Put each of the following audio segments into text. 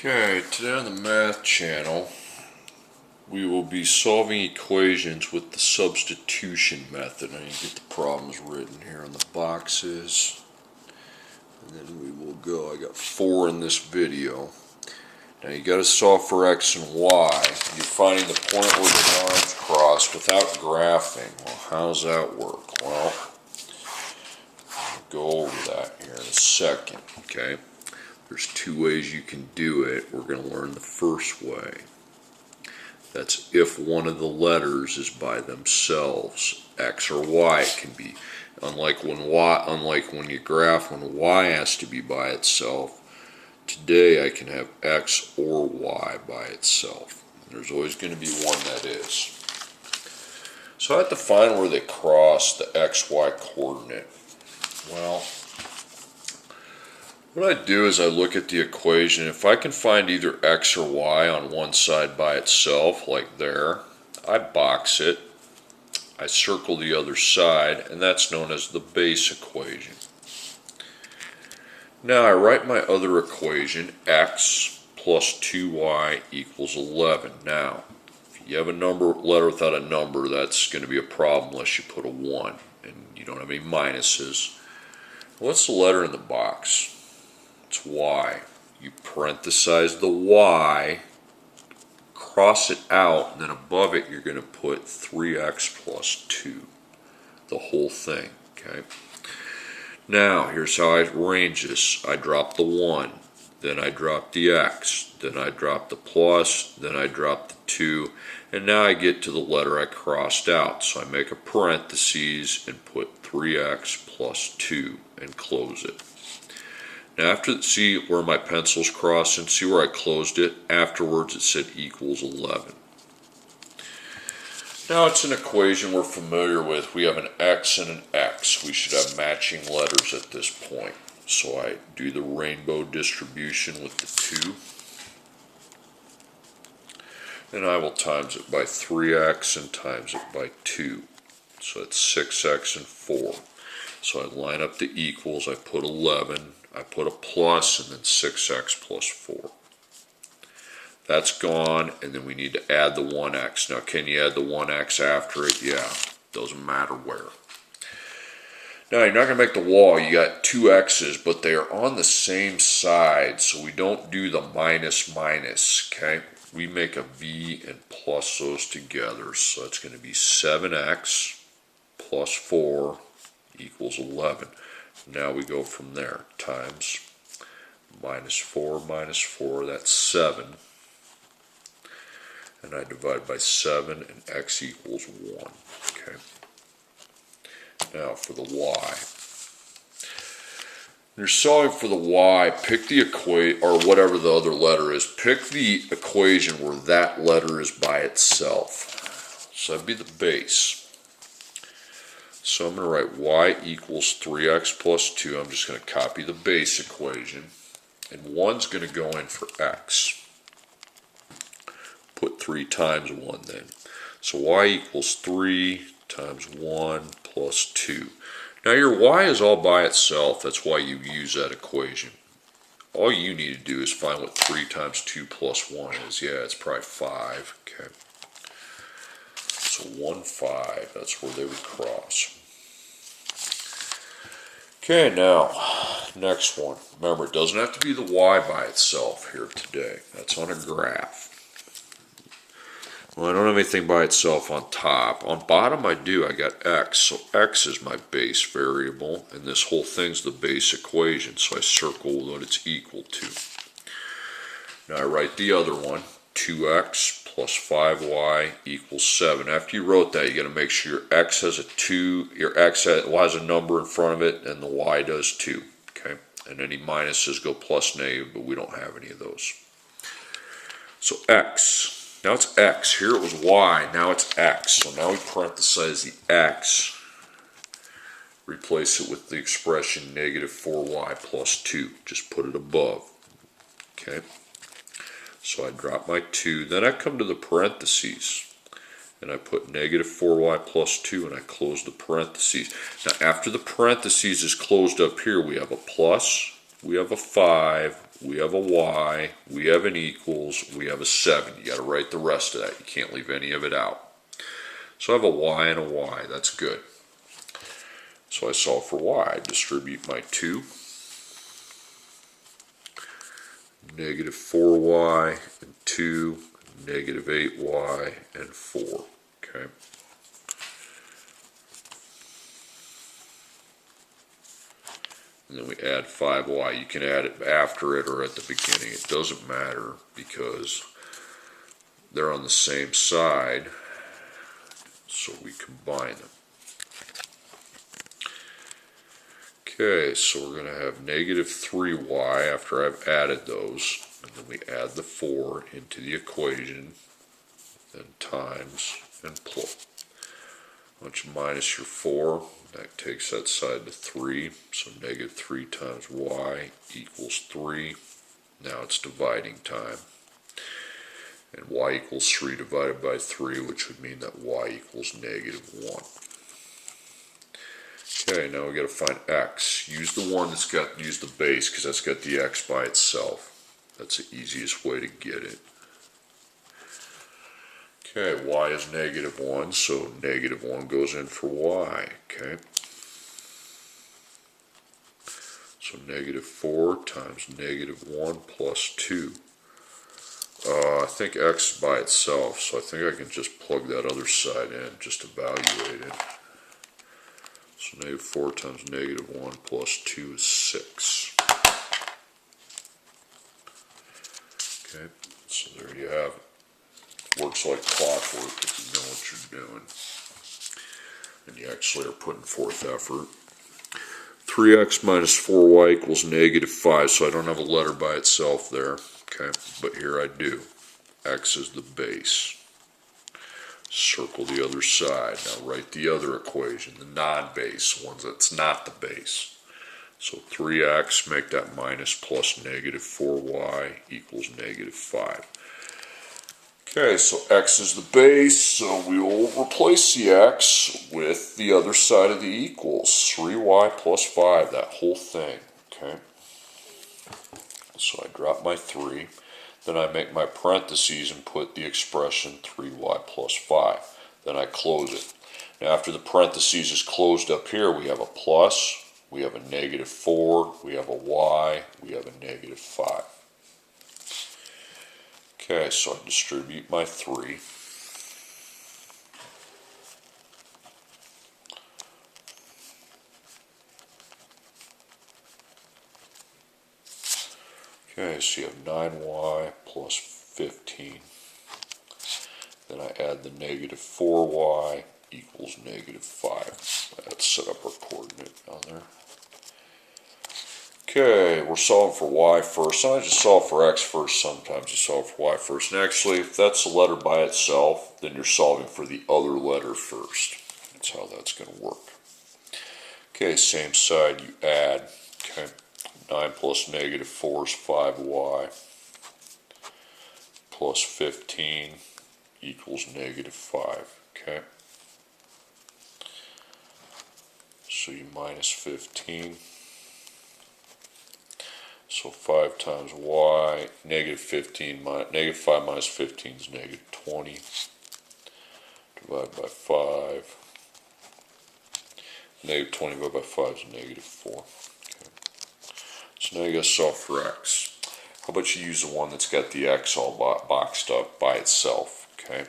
Okay, today on the math channel we will be solving equations with the substitution method. Now you get the problems written here on the boxes, and then we will go. I got 4 in this video. Now you got to solve for x and y. You're finding the point where the lines cross without graphing. Well, how does that work? Well, I'll go over that here in a second. Okay. There's 2 ways you can do it. We're going to learn the first way. That's if one of the letters is by themselves, x or y. It can be unlike when you graph when y has to be by itself. Today I can have x or y by itself. There's always going to be one that is. So I have to find where they cross the xy coordinate. Well, what I do is I look at the equation. If I can find either x or y on one side by itself, like there, I box it, I circle the other side, and that's known as the base equation. Now I write my other equation, x plus 2y equals 11. Now, if you have a letter without a number, that's going to be a problem unless you put a 1, and you don't have any minuses. What's the letter in the box? It's y. You parenthesize the y, cross it out, and then above it you're going to put 3x plus 2. The whole thing. Okay. Now here's how I arrange this. I drop the 1, then I drop the x, then I drop the plus, then I drop the 2, and now I get to the letter I crossed out. So I make a parentheses and put 3x plus 2 and close it. Now see where my pencil's crossing, see where I closed it? Afterwards it said equals 11. Now it's an equation we're familiar with. We have an x and an x. We should have matching letters at this point. So I do the rainbow distribution with the 2. And I will times it by 3x and times it by 2. So it's 6x and 4. So I line up the equals, I put 11. I put a plus and then 6x plus 4. That's gone, and then we need to add the 1x. Now, can you add the 1x after it? Yeah, doesn't matter where. Now, you're not going to make the wall. You got 2 x's, but they are on the same side, so we don't do the minus minus, okay? We make a v and plus those together, so it's going to be 7x plus 4 equals 11. Now we go from there, times minus 4, that's 7. And I divide by 7, and x equals 1. Okay. Now for the y. When you're solving for the y, pick the equation, or whatever the other letter is, pick the equation where that letter is by itself. So that'd be the base. So I'm going to write y equals 3x plus 2. I'm just going to copy the base equation. And 1's going to go in for x. Put 3 times 1 then. So y equals 3 times 1 plus 2. Now your y is all by itself. That's why you use that equation. All you need to do is find what 3 times 2 plus 1 is. Yeah, it's probably 5. Okay. So 1, 5, that's where they would cross. Okay, now, next one. Remember, it doesn't have to be the y by itself here today. That's on a graph. Well, I don't have anything by itself on top. On bottom I do. I got x, so x is my base variable, and this whole thing's the base equation, so I circle what it's equal to. Now I write the other one. 2x plus 5y equals 7. After you wrote that, you got to make sure your x has a 2, your x has a number in front of it, and the y does too. Okay, and any minuses go plus negative, but we don't have any of those. So x. Now it's x. Here it was y. Now it's x. So now we parenthesize the x. Replace it with the expression negative 4y plus 2. Just put it above. Okay. So I drop my 2, then I come to the parentheses, and I put negative 4y plus 2, and I close the parentheses. Now after the parentheses is closed up here, we have a plus we have a 5, we have a y, we have an equals, we have a 7. You got to write the rest of that. You can't leave any of it out. So I have a y and a y. That's good. So I solve for y. I distribute my 2. Negative 4y and 2, negative 8y and 4. Okay. And then we add 5y. You can add it after it or at the beginning. It doesn't matter because they're on the same side. So we combine them. Okay, so we're going to have negative 3y after I've added those. And then we add the 4 into the equation. Then times and plus. Once you minus your 4, that takes that side to 3. So negative 3 times y equals 3. Now it's dividing time. And y equals 3 divided by 3, which would mean that y equals negative 1. Okay, now we got to find x. Use the one that's got, use the base because that's got the x by itself. That's the easiest way to get it. Okay, y is negative 1, so negative 1 goes in for y. Okay. So negative 4 times negative 1 plus 2. I think x is by itself, so I think I can just plug that other side in, just evaluate it. So negative 4 times negative 1 plus 2 is 6. Okay, so there you have it. Works like clockwork if you know what you're doing. And you actually are putting forth effort. 3x minus 4y equals negative 5, so I don't have a letter by itself there. Okay, but here I do. X is the base. Circle the other side. Now write the other equation, the non-base, one that's not the base. So 3x, make that minus plus negative 4y equals negative 5. Okay, so x is the base, so we will replace the x with the other side of the equals. 3y plus 5, that whole thing. Okay. So I drop my 3. Then I make my parentheses and put the expression 3y plus 5. Then I close it. Now after the parentheses is closed up here, we have a plus, we have a negative 4, we have a y, we have a negative 5. Okay, so I distribute my 3. Okay, so you have 9y plus 15. Then I add the negative 4y equals negative 5. Let's set up our coordinate down there. Okay, we're solving for y first. Sometimes you solve for x first, sometimes you solve for y first. And actually, if that's a letter by itself, then you're solving for the other letter first. That's how that's going to work. Okay, same side, you add. Okay. 9 plus negative 4 is 5y plus 15 equals negative 5. Okay. So you minus 15. So 5 times y, negative 15, negative 5 minus 15 is negative 20. Divided by 5. Negative 20 divided by 5 is negative 4. So now you got to solve for x. How about you use the one that's got the x all boxed up by itself, okay?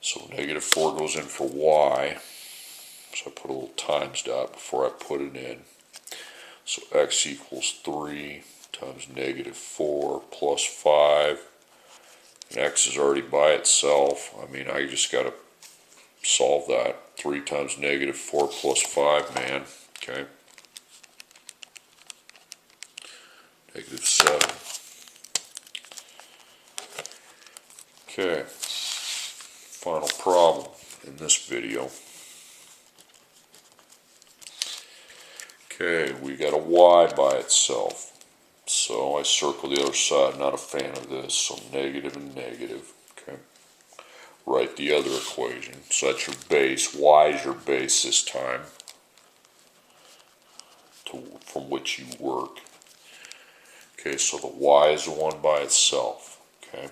So negative 4 goes in for y. So I put a little times dot before I put it in. So x equals 3 times negative 4 plus 5. And x is already by itself. I mean, I just got to solve that. 3 times negative 4 plus 5, man. Okay. Negative 7. Okay. Final problem in this video. Okay, we got a y by itself. So I circle the other side. Not a fan of this. So negative and negative. Okay. Write the other equation. So that's your base. Y is your base this time. from which you work. Okay, so the y is the one by itself. Okay,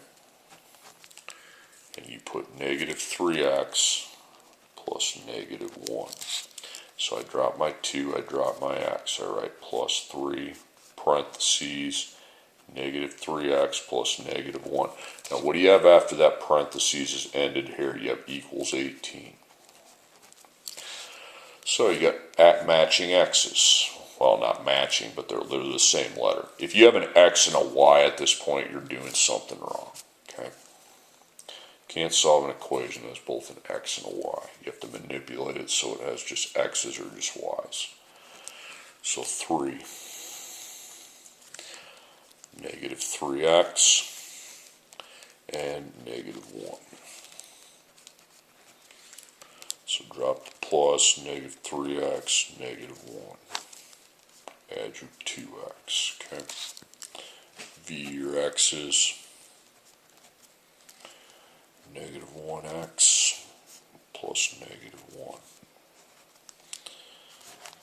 and you put negative 3x plus negative 1. So I drop my 2, I drop my x. I write plus 3, parentheses, negative 3x plus negative 1. Now what do you have after that parentheses is ended here? You have equals 18. So you got at matching x's. Well, not matching, but they're the same letter. If you have an x and a y at this point, you're doing something wrong. Okay. Can't solve an equation that's both an x and a y. You have to manipulate it so it has just x's or just y's. So 3, negative 3x, and negative 1. So drop the plus, negative 3x, negative 1. Add your 2x, okay? V your x's. Negative 1x plus negative 1.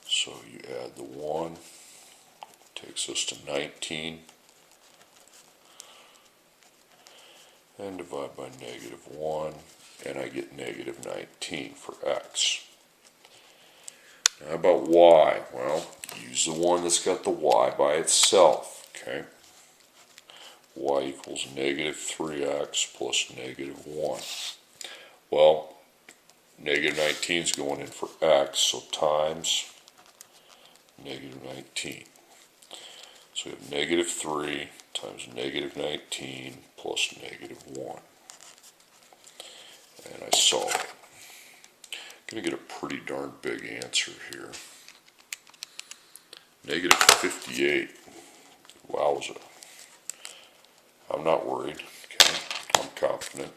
So you add the 1, takes us to 19, and divide by negative 1, and I get negative 19 for x. Now how about y? Well, use the one that's got the y by itself, okay? Y equals negative 3x plus negative 1. Well, negative 19 is going in for x, so times negative 19. So we have negative 3 times negative 19 plus negative 1. And I solve it. I'm going to get a pretty darn big answer here. Negative 58. Wowza. I'm not worried. Okay, I'm confident.